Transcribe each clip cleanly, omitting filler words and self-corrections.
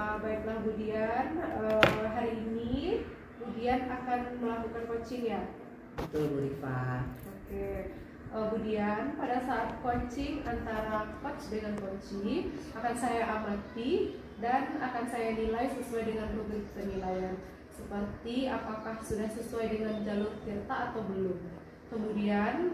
Baiklah Budian, hari ini Budian akan melakukan coaching ya? Betul Bu Rifa. Oke, Budian, pada saat coaching antara coach dengan coachee akan saya amati dan akan saya nilai sesuai dengan rubrik penilaian, seperti apakah sudah sesuai dengan jalur tirta atau belum. Kemudian,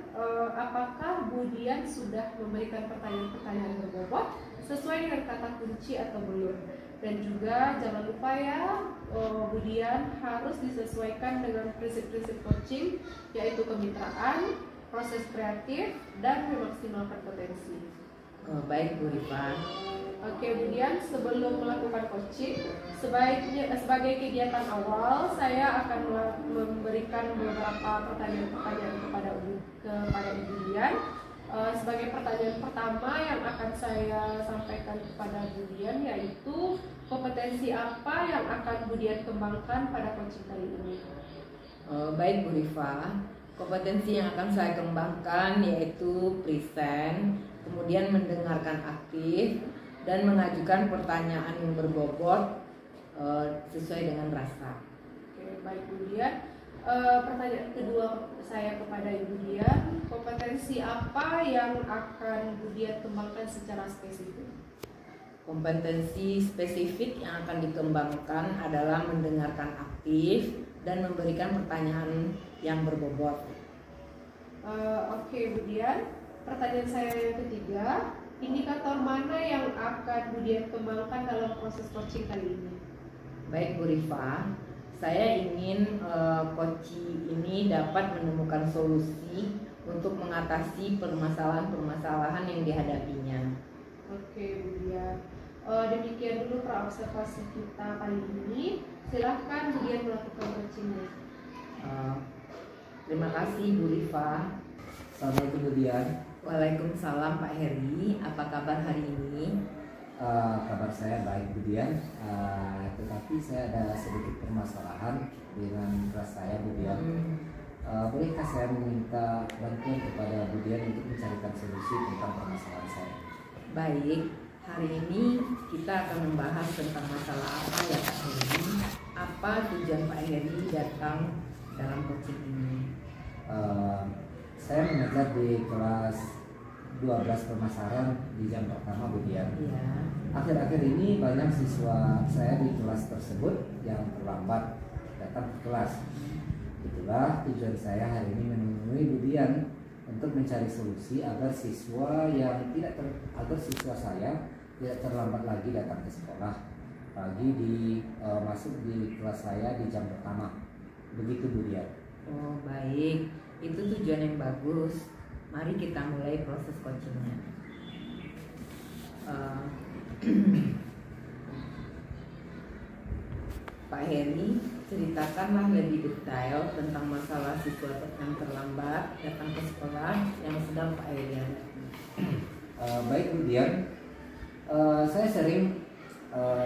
apakah Budian sudah memberikan pertanyaan-pertanyaan berbobot sesuai dengan kata kunci atau belum. Dan juga jangan lupa ya, Budian harus disesuaikan dengan prinsip-prinsip coaching, yaitu kemitraan, proses kreatif, dan memaksimalkan potensi. Baik Bu Rifa. Oke Budian, sebelum melakukan coaching, sebagai kegiatan awal, saya akan memberikan beberapa pertanyaan-pertanyaan kepada Ibu Dian. Sebagai pertanyaan pertama yang akan saya sampaikan kepada Budian, yaitu kompetensi apa yang akan Budian kembangkan pada coaching kali ini? Baik Bu Rifa, kompetensi yang akan saya kembangkan yaitu present, kemudian mendengarkan aktif, dan mengajukan pertanyaan yang berbobot sesuai dengan rasa. Oke, baik Budian. Pertanyaan kedua saya kepada Ibu Dian, kompetensi apa yang akan Budian kembangkan secara spesifik? Kompetensi spesifik yang akan dikembangkan adalah mendengarkan aktif dan memberikan pertanyaan yang berbobot. Oke Budian, pertanyaan saya yang ketiga, indikator mana yang akan Budian kembangkan dalam proses coaching kali ini? Baik Bu Rifa, saya ingin coaching ini dapat menemukan solusi untuk mengatasi permasalahan-permasalahan yang dihadapinya. Oke Budian, demikian dulu praobservasi kita kali ini. Silahkan Budian melakukan coachingnya. Terima kasih Bu Rifa. Assalamualaikum Budian. Waalaikumsalam Pak Heri. Apa kabar hari ini? Kabar saya baik Budian, tetapi saya ada sedikit permasalahan dengan kelas saya Budian. Bolehkah saya meminta bantuan kepada Budian untuk mencarikan solusi tentang permasalahan saya? Baik, hari ini kita akan membahas tentang masalah apa ya Pak Heri? Apa tujuan Pak Heri datang dalam coaching ini? Saya mengajar di kelas 12 pemasaran di jam pertama Budian. Ya. Akhir-akhir ini banyak siswa saya di kelas tersebut yang terlambat datang ke kelas. Itulah tujuan saya hari ini menemui Budian untuk mencari solusi agar siswa saya tidak terlambat lagi datang ke sekolah, apalagi masuk di kelas saya di jam pertama. Begitu Budian. Oh baik, itu tujuan yang bagus. Mari kita mulai proses coachingnya. Pak Heri, ceritakanlah lebih detail tentang masalah siswa yang terlambat datang ke sekolah yang sedang Pak Heri hadapi. Baik Budian,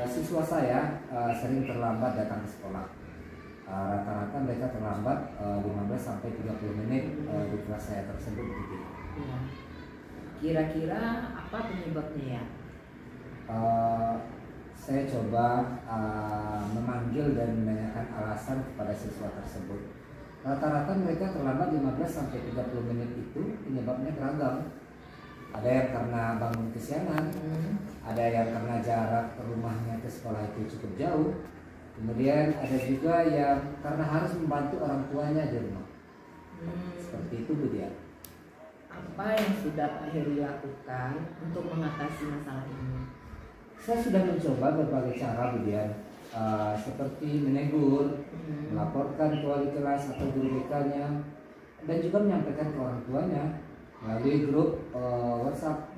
siswa saya sering terlambat datang ke sekolah. Rata-rata mereka terlambat 15-30 menit di kelas saya tersebut begitu. Ya. Kira-kira apa penyebabnya ya? Saya coba memanggil dan menanyakan alasan kepada siswa tersebut. Rata-rata mereka terlambat 15-30 menit itu penyebabnya beragam. Ada yang karena bangun kesiangan, ada yang karena jarak rumahnya ke sekolah itu cukup jauh. Kemudian ada juga yang karena harus membantu orang tuanya di rumah. Seperti itu Budian. Apa yang sudah Pak Heri lakukan untuk mengatasi masalah ini? Saya sudah mencoba berbagai cara Budian, seperti menegur, melaporkan ke wali kelas atau guru BK-nya, dan juga menyampaikan ke orang tuanya melalui grup WhatsApp.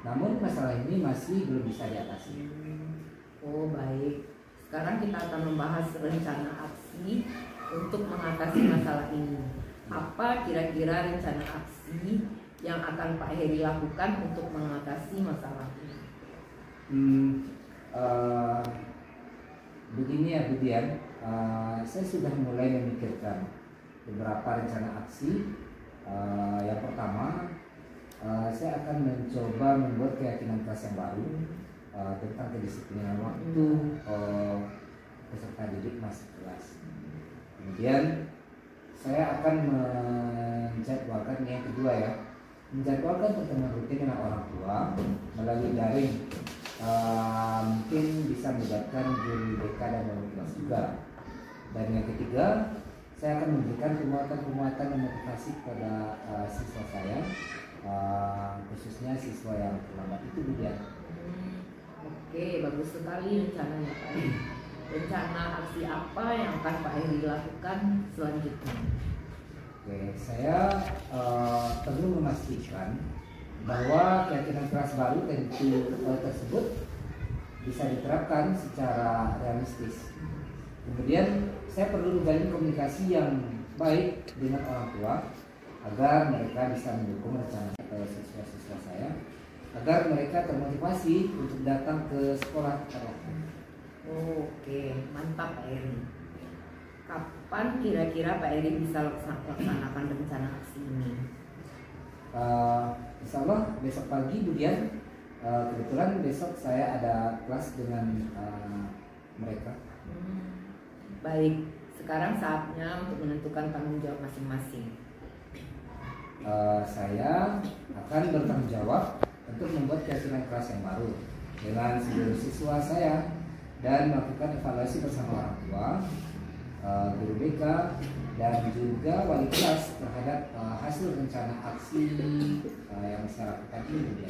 Namun masalah ini masih belum bisa diatasi. Oh baik. Sekarang kita akan membahas rencana aksi untuk mengatasi masalah ini. Apa kira-kira rencana aksi yang akan Pak Heri lakukan untuk mengatasi masalah ini? Begini ya Budian, saya sudah mulai memikirkan beberapa rencana aksi. Yang pertama, saya akan mencoba membuat keyakinan kelas yang baru. tentang kedisiplinan waktu peserta didik masuk kelas. Kemudian saya akan menjadwalkan yang kedua ya, menjadwalkan pertemuan rutin dengan orang tua melalui daring. Mungkin bisa melibatkan guru BK dan wali kelas juga. Dan yang ketiga, saya akan memberikan penguatan dan motivasi kepada siswa saya, khususnya siswa yang terlambat itu Budian. Oke, bagus sekali rencananya Pak Heri. Rencana aksi apa yang akan Pak Heri lakukan selanjutnya? Oke, saya perlu memastikan bahwa keyakinan kelas baru tersebut bisa diterapkan secara realistis. Kemudian saya perlu menjalin komunikasi yang baik dengan orang tua agar mereka bisa mendukung rencana siswa-siswa saya, agar mereka termotivasi untuk datang ke sekolah tepat waktu. Oke, mantap Pak Heri. Kapan kira-kira Pak Heri bisa laksanakan rencana aksi ini? Insya Allah besok pagi Budian. Kebetulan besok saya ada kelas dengan mereka. Baik, sekarang saatnya untuk menentukan tanggung jawab masing-masing. Saya akan bertanggung jawab untuk membuat keyakinan kelas yang baru dengan seluruh siswa saya dan melakukan evaluasi bersama orang tua, guru BK, dan juga wali kelas terhadap hasil rencana aksi yang saya lakukan ini.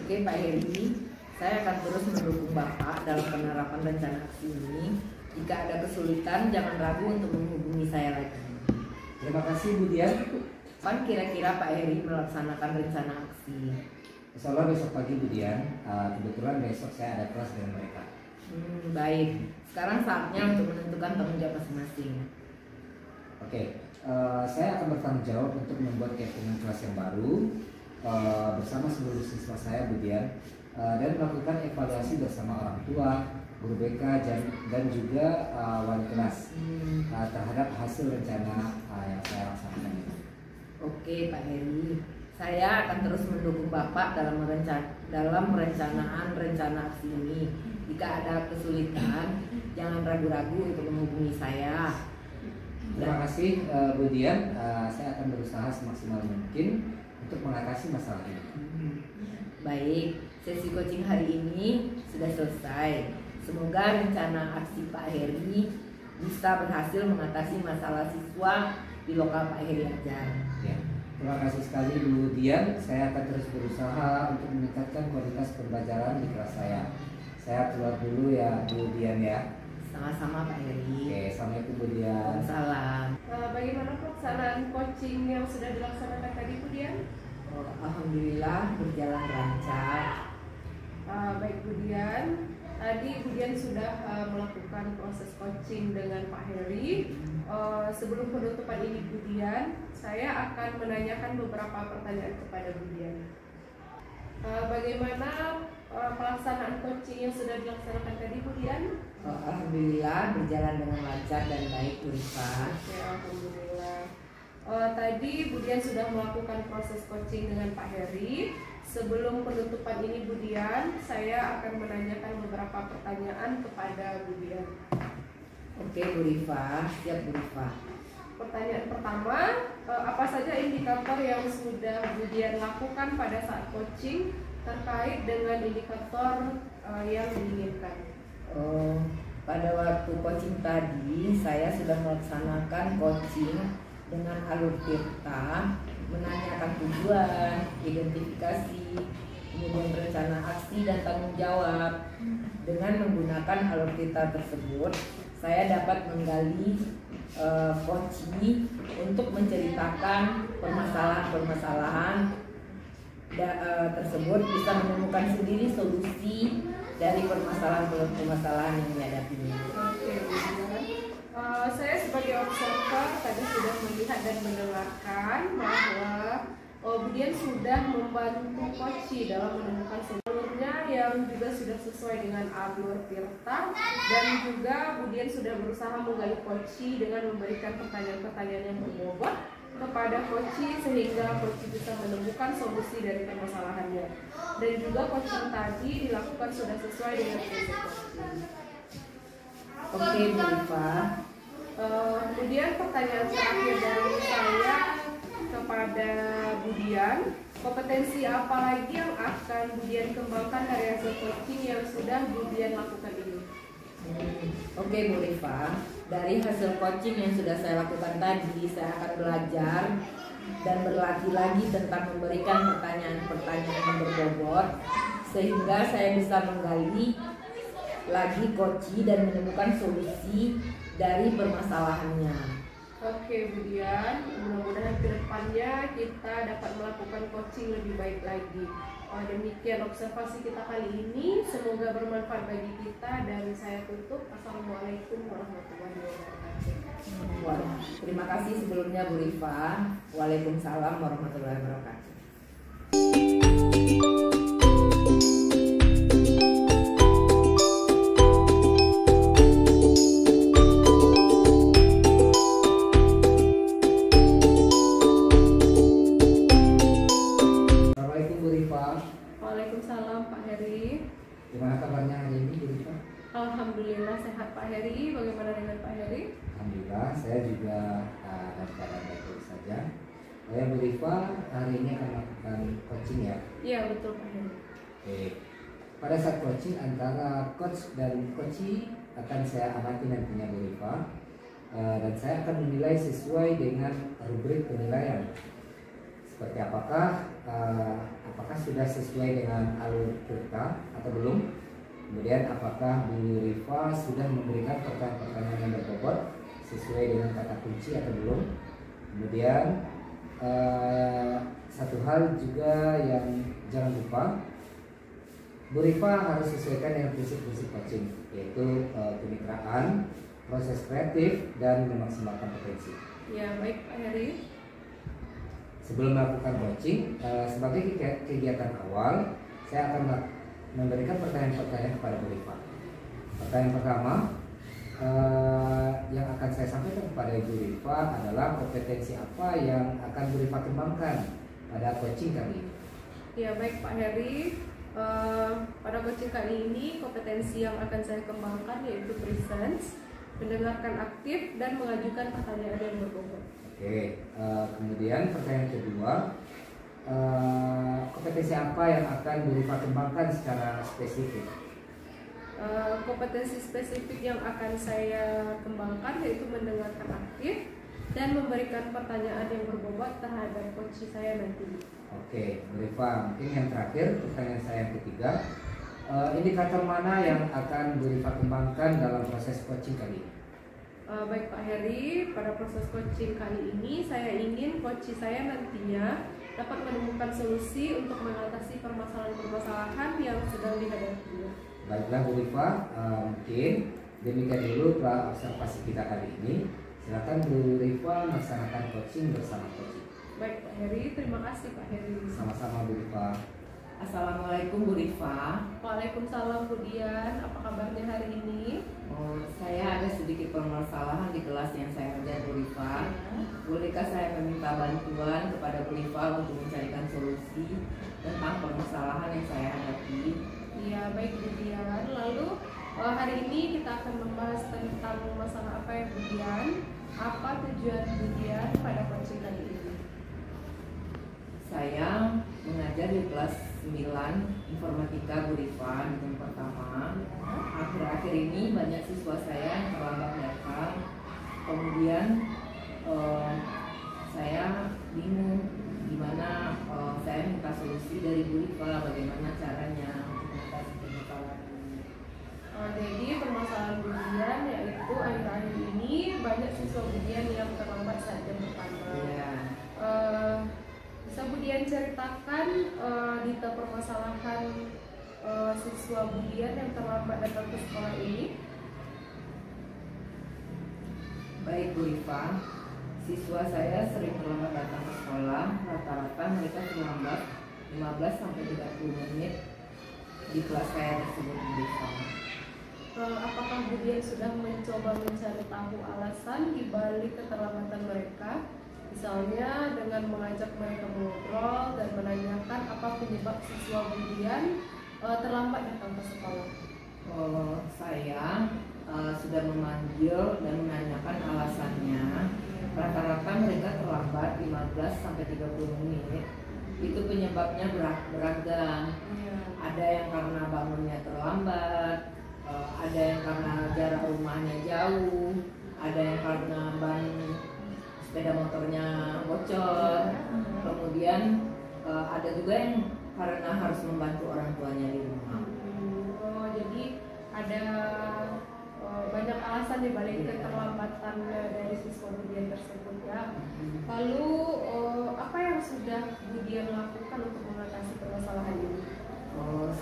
Oke Pak Heri, saya akan terus mendukung Bapak dalam penerapan rencana aksi ini. Jika ada kesulitan, jangan ragu untuk menghubungi saya lagi. Terima kasih Budian. Kapan kira-kira Pak Heri melaksanakan rencana aksi? Insya Allah besok pagi Budian. Kebetulan besok saya ada kelas dengan mereka. Baik, sekarang saatnya untuk menentukan tanggung jawab masing-masing. Oke, saya akan bertanggung jawab untuk membuat keyakinan kelas yang baru bersama seluruh siswa saya Budian, dan melakukan evaluasi bersama orang tua, guru BK, dan juga wali kelas terhadap hasil rencana yang saya laksanakan ini. Oke Pak Heri, saya akan terus mendukung Bapak dalam perencanaan rencana aksi ini. Jika ada kesulitan, jangan ragu-ragu untuk menghubungi saya. Terima kasih Budian. Saya akan berusaha semaksimal mungkin untuk mengatasi masalah ini. Baik, sesi coaching hari ini sudah selesai. Semoga rencana aksi Pak Heri bisa berhasil mengatasi masalah siswa di lokal Pak Heri ajar. Ya, terima kasih sekali Bu Dian. Saya akan terus berusaha untuk meningkatkan kualitas pembelajaran di kelas saya. Saya keluar dulu ya Bu Dian ya. Sama-sama Pak Heri. Oke, assalamualaikum Bu Dian. Salam. Bagaimana pelaksanaan coaching yang sudah dilaksanakan tadi Bu Dian? Alhamdulillah berjalan lancar. Baik Bu Dian, tadi Bu Dian sudah melakukan proses coaching dengan Pak Heri. Sebelum penutupan ini Bu Dian, saya akan menanyakan beberapa pertanyaan kepada Bu Dian. Bagaimana pelaksanaan coaching yang sudah dilaksanakan tadi Bu Dian? Alhamdulillah berjalan dengan lancar dan baik Bu Rifa. Oke, alhamdulillah. Tadi Bu Dian sudah melakukan proses coaching dengan Pak Heri. Sebelum penutupan ini Bu Dian, saya akan menanyakan beberapa pertanyaan kepada Bu Dian. Oke Bu Rifa, siap Bu Rifa. Pertanyaan pertama, apa saja indikator yang sudah Bu Dian lakukan pada saat coaching terkait dengan indikator yang diinginkan? Pada waktu coaching tadi, saya sudah melaksanakan coaching dengan alur tirta, menanyakan tujuan, identifikasi, kemudian rencana aksi dan tanggung jawab. Dengan menggunakan alur tirta tersebut, saya dapat menggali coaching untuk menceritakan permasalahan-permasalahan tersebut, bisa menemukan sendiri solusi dari permasalahan-permasalahan yang dihadapinya. Oke, Bu Dian. Saya sebagai observer tadi sudah melihat dan mendengarkan bahwa Bu Dian sudah membantu coaching dalam menemukan solusinya yang juga sudah sesuai dengan alur tirta, dan juga Bu Dian sudah berusaha menggali coaching dengan memberikan pertanyaan-pertanyaan yang berbobot kepada coaching sehingga coaching bisa menemukan solusi dari permasalahannya. Dan juga coaching tadi dilakukan sudah sesuai dengan prinsip coaching. Oke, Bu Rifa. Kemudian pertanyaan terakhir dari saya kepada Budian, kompetensi apa lagi yang akan Budian kembangkan dari hasil coaching yang sudah Budian lakukan ini? Oke, Bu Rifa, dari hasil coaching yang sudah saya lakukan tadi, saya akan belajar dan berlatih lagi tentang memberikan pertanyaan-pertanyaan yang berbobot sehingga saya bisa menggali lagi coaching dan menemukan solusi dari permasalahannya. Oke Budian, mudah-mudahan kedepannya kita dapat melakukan coaching lebih baik lagi. Demikian observasi kita kali ini, semoga bermanfaat bagi kita dan saya tutup. Assalamualaikum warahmatullahi wabarakatuh. Wah, terima kasih sebelumnya Bu Rifa. Waalaikumsalam warahmatullahi wabarakatuh. Waalaikumsalam Pak Heri. Gimana kabarnya hari ini, Bu Rifa? Alhamdulillah sehat Pak Heri. Bagaimana dengan Pak Heri? Alhamdulillah, saya juga dalam keadaan baik-baik saja. Saya Bu Rifa hari ini akan melakukan coaching ya. Iya betul Pak Heri. Oke. Pada saat coaching antara coach dan coachee akan saya amati nantinya Bu Rifa, dan saya akan menilai sesuai dengan rubrik penilaian. Seperti apakah sudah sesuai dengan alur cerita atau belum? Kemudian apakah Bu Rifa sudah memberikan pertanyaan-pertanyaan yang berbobot sesuai dengan kata kunci atau belum? Kemudian satu hal juga yang jangan lupa, Bu Rifa harus sesuaikan dengan prinsip-prinsip coaching, yaitu kemitraan, proses kreatif, dan memaksimalkan potensi. Ya baik Pak Heri. Sebelum melakukan coaching, sebagai kegiatan awal, saya akan memberikan pertanyaan-pertanyaan kepada Bu Rifa. Pertanyaan pertama yang akan saya sampaikan kepada Ibu Rifa adalah kompetensi apa yang akan Bu Rifa kembangkan pada coaching kali ini. Ya baik Pak Heri. Pada coaching kali ini kompetensi yang akan saya kembangkan yaitu presence, mendengarkan aktif, dan mengajukan pertanyaan yang berbobot. Oke, kemudian pertanyaan kedua, kompetensi apa yang akan Bu Rifa kembangkan secara spesifik? Kompetensi spesifik yang akan saya kembangkan yaitu mendengarkan aktif dan memberikan pertanyaan yang berbobot terhadap coach saya nanti. Oke, Bu Rifa, mungkin yang terakhir, pertanyaan saya yang ketiga, indikator mana yang akan Bu Rifa kembangkan dalam proses coaching kali ini? Baik Pak Heri, pada proses coaching kali ini saya ingin coach saya nantinya dapat menemukan solusi untuk mengatasi permasalahan-permasalahan yang sedang dihadapinya. Baiklah Bu Rifa, mungkin demikian dulu telah observasi kita kali ini. Silakan Bu Rifa melaksanakan coaching bersama coaching. Baik Pak Heri, terima kasih Pak Heri. Sama-sama Bu Rifa. Assalamualaikum Bu Rifa. Waalaikumsalam Budian, apa kabarnya hari ini? Saya ada sedikit permasalahan di kelas yang saya ajar Bu Rifa. Ya. Bolehkah saya meminta bantuan kepada Bu Rifa untuk mencarikan solusi tentang permasalahan yang saya hadapi? Iya baik Budian. Lalu hari ini kita akan membahas tentang masalah apa ya Budian? Apa tujuan Budian pada coaching kali ini? Saya mengajar di kelas 9 informatika Bu Rifa di jam pertama. Akhir-akhir ini banyak siswa saya yang terlambat datang. Kemudian saya bingung gimana saya minta solusi dari Bu Rifa, bagaimana caranya untuk mengatasi permasalahan ini. Jadi permasalahan Budian yaitu akhir-akhir ini banyak siswa Budian yang terlambat saat jam pertama. Iya. Bisa Budian ceritakan detail permasalahan siswa Budian yang terlambat datang ke sekolah ini? Baik Bu Rifa, siswa saya sering terlambat datang ke sekolah. Rata-rata mereka terlambat 15 sampai 30 menit di kelas saya tersebut Bu Rifa. Apakah Budian sudah mencoba mencari tahu alasan di balik keterlambatan mereka? Misalnya dengan mengajak mereka ngobrol dan menanyakan apa penyebab siswa kemudian terlambat datang ke sekolah. Saya sudah memanggil dan menanyakan alasannya. Rata-rata mereka terlambat 15 sampai 30 menit. Itu penyebabnya beragam. Ada yang karena bangunnya terlambat, ada yang karena jarak rumahnya jauh, ada yang karena ban sepeda motornya bocor, kemudian ada juga yang karena harus membantu orang tuanya di rumah. Jadi ada banyak alasan dibalik keterlambatan dari siswa Budian tersebut ya. Lalu apa yang sudah Budian lakukan untuk mengatasi permasalahan ini?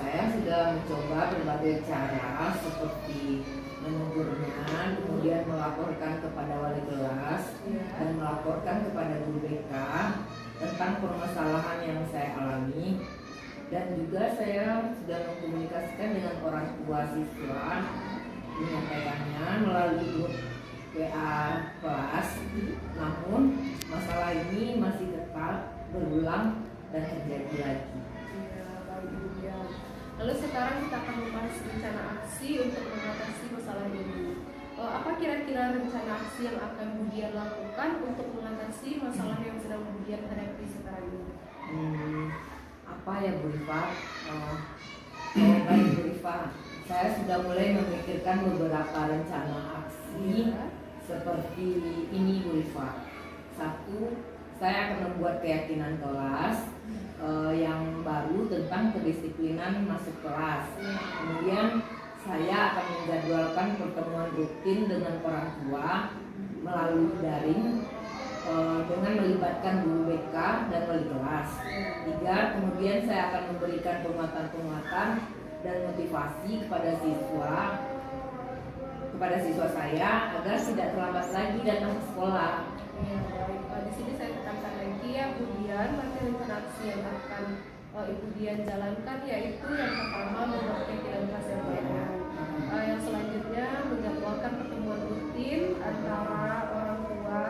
Saya sudah mencoba berbagai cara seperti menegurnya, kemudian melaporkan kepada wali kelas dan melaporkan kepada guru BK tentang permasalahan yang saya alami, dan juga saya sudah mengkomunikasikan dengan orang tua siswa, menyampaikannya melalui grup WA kelas. Namun masalah ini masih tetap berulang dan terjadi lagi. Lalu sekarang kita akan membahas rencana aksi untuk mengatasi masalah ini. Apa kira-kira rencana aksi yang akan Budian lakukan untuk mengatasi masalah yang sedang Budian hadapi sekarang ini? Apa ya Bu Rifa? Baik Bu Rifa, saya sudah mulai memikirkan beberapa rencana aksi seperti ini Bu Rifa. 1, saya akan membuat keyakinan kelas yang baru tentang kedisiplinan masuk kelas. Kemudian saya akan menjadwalkan pertemuan rutin dengan orang tua melalui daring dengan melibatkan guru BK dan wali kelas. 3, kemudian saya akan memberikan penguatan-penguatan dan motivasi kepada siswa saya agar tidak terlambat lagi datang ke sekolah. Di sini saya tekankan lagi ya Budian, berarti rencana aksi yang akan Ibu Dian jalankan yaitu yang pertama membuat kegiatan kelas yang baik. Yang selanjutnya menjadwalkan pertemuan rutin antara orang tua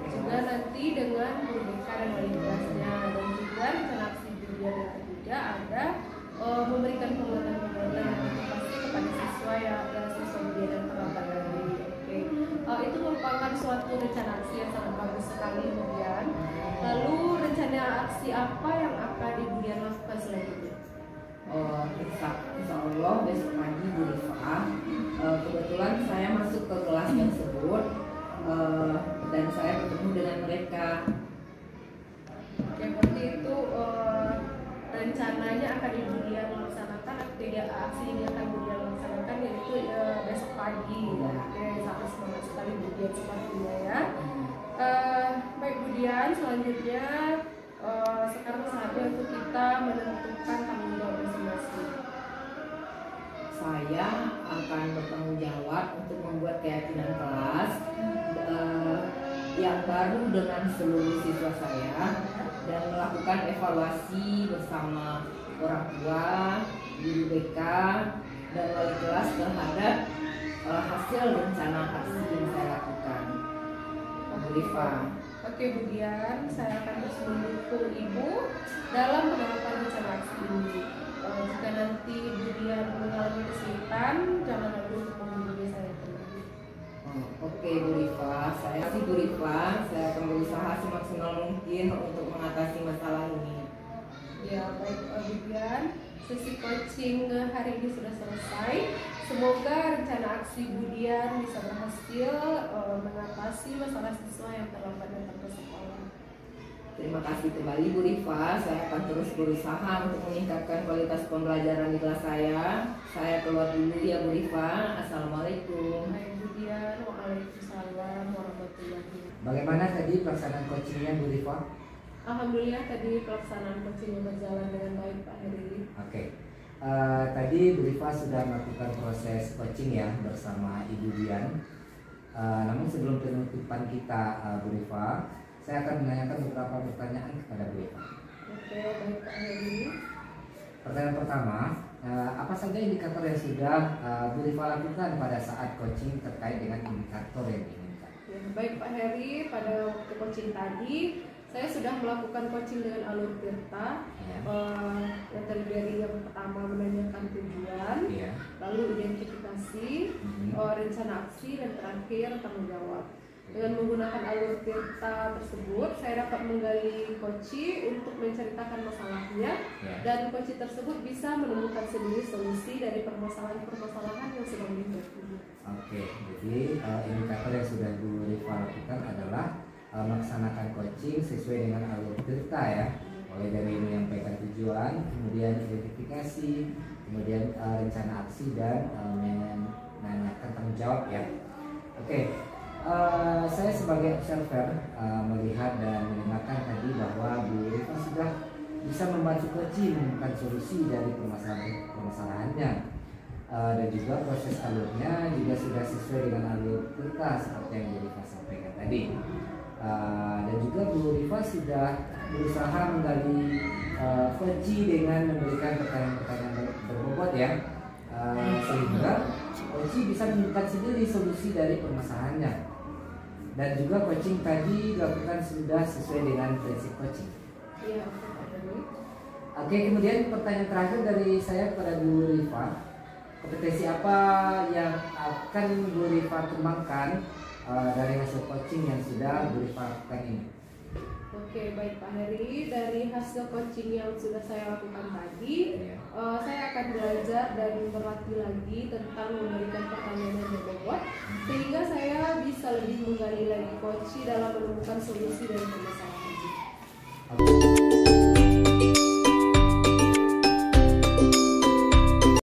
juga nanti dengan guru BK dan wali kelasnya, dan juga rencana aksi Budian yang ketiga ada memberikan penguatan-penguatan dan motivasi kepada siswa siswa Budian yang terlambat tadi. Itu merupakan suatu rencana aksi yang sangat bagus sekali Budian. Lalu rencana aksi apa yang akan Ibu Dian lakukan selanjutnya? Insya Allah besok pagi Bu Rifa, kebetulan saya masuk ke kelas tersebut dan saya bertemu dengan mereka. Yang berarti itu rencananya akan Ibu Dian laksanakan, aksi ini akan Ibu Dian laksanakan yaitu besok pagi. Oke, sangat semangat sekali Bu Dian sepertinya ya. Baik Bu Dian, selanjutnya sekarang saatnya untuk kita menentukan tanggung jawab masing-masing. Saya akan bertanggung jawab untuk membuat keyakinan kelas yang baru dengan seluruh siswa saya dan melakukan evaluasi bersama orang tua, guru BK, dan wali kelas terhadap hasil rencana aksi yang saya lakukan. Bu Rifa. Oke Bu Dian, saya akan terus mendukung Ibu dalam penerapan rencana aksi ini. Jika nanti Bu Dian mengalami kesulitan, jangan ragu untuk menghubungi saya. Oke Bu Rifa, saya akan berusaha semaksimal mungkin untuk mengatasi masalah ini. Ya baik Bu Dian, sesi coaching hari ini sudah selesai. Semoga rencana aksi Bu Dian bisa berhasil mengatasi masalah siswa yang terlambat datang ke sekolah. Terima kasih kembali Bu Rifa, saya akan terus berusaha untuk meningkatkan kualitas pembelajaran di kelas saya. Saya keluar dulu ya Bu Rifa. Assalamualaikum. Baik Bu Dian, waalaikumsalam warahmatullahi wabarakatuh. Bagaimana tadi pelaksanaan coachingnya Bu Rifa? Alhamdulillah tadi pelaksanaan coaching berjalan dengan baik Pak Heri. Oke. Tadi Bu Rifa sudah melakukan proses coaching ya bersama Ibu Dian. Namun sebelum penutupan kita Bu Rifa, saya akan menanyakan beberapa pertanyaan kepada Bu Rifa. Oke, baik Pak Heri. Pertanyaan pertama, apa saja indikator yang sudah Bu Rifa lakukan pada saat coaching terkait dengan indikator yang diinginkan? Ya, baik Pak Heri, pada waktu coaching tadi saya sudah melakukan coaching dengan alur Tirta. Ya. Yang terdiri dari yang pertama menanyakan tujuan, Iya. lalu identifikasi, rencana aksi, dan terakhir tanggung jawab. Dengan menggunakan alur Tirta tersebut, saya dapat menggali koci untuk menceritakan masalahnya, Ya. dan koci tersebut bisa menemukan sendiri solusi dari permasalahan-permasalahan yang sedang dihadapi. Oke, jadi indikator yang sudah Bu Rifa lakukan adalah melaksanakan coaching sesuai dengan alur Tirta ya, mulai dari menyampaikan tujuan, kemudian identifikasi, kemudian rencana aksi, dan menanyakan tanggung jawab ya. Oke, saya sebagai observer melihat dan mendengarkan tadi bahwa Bu Rifa sudah bisa membantu coaching menemukan solusi dari permasalahannya. Dan juga proses alurnya juga sudah sesuai dengan alur Tirta seperti yang Bu Rifa sampaikan tadi. Dan juga Bu Rifa sudah berusaha menggali kunci dengan memberikan pertanyaan-pertanyaan berbobot ya, sehingga kunci bisa menemukan sendiri solusi dari permasalahannya. Dan juga coaching tadi dilakukan sudah sesuai dengan prinsip coaching. Iya, Pak Heri. Oke, kemudian pertanyaan terakhir dari saya kepada Bu Rifa, kompetensi apa yang akan Bu Rifa kembangkan dari hasil coaching yang sudah Bu Rifa lakukan ini? Oke, baik Pak Heri. Dari hasil coaching yang sudah saya lakukan tadi, Ya. saya akan belajar dan berlatih lagi tentang memberikan pertanyaan yang berbobot, sehingga saya bisa lebih menggali lagi coaching dalam menemukan solusi dari permasalahan.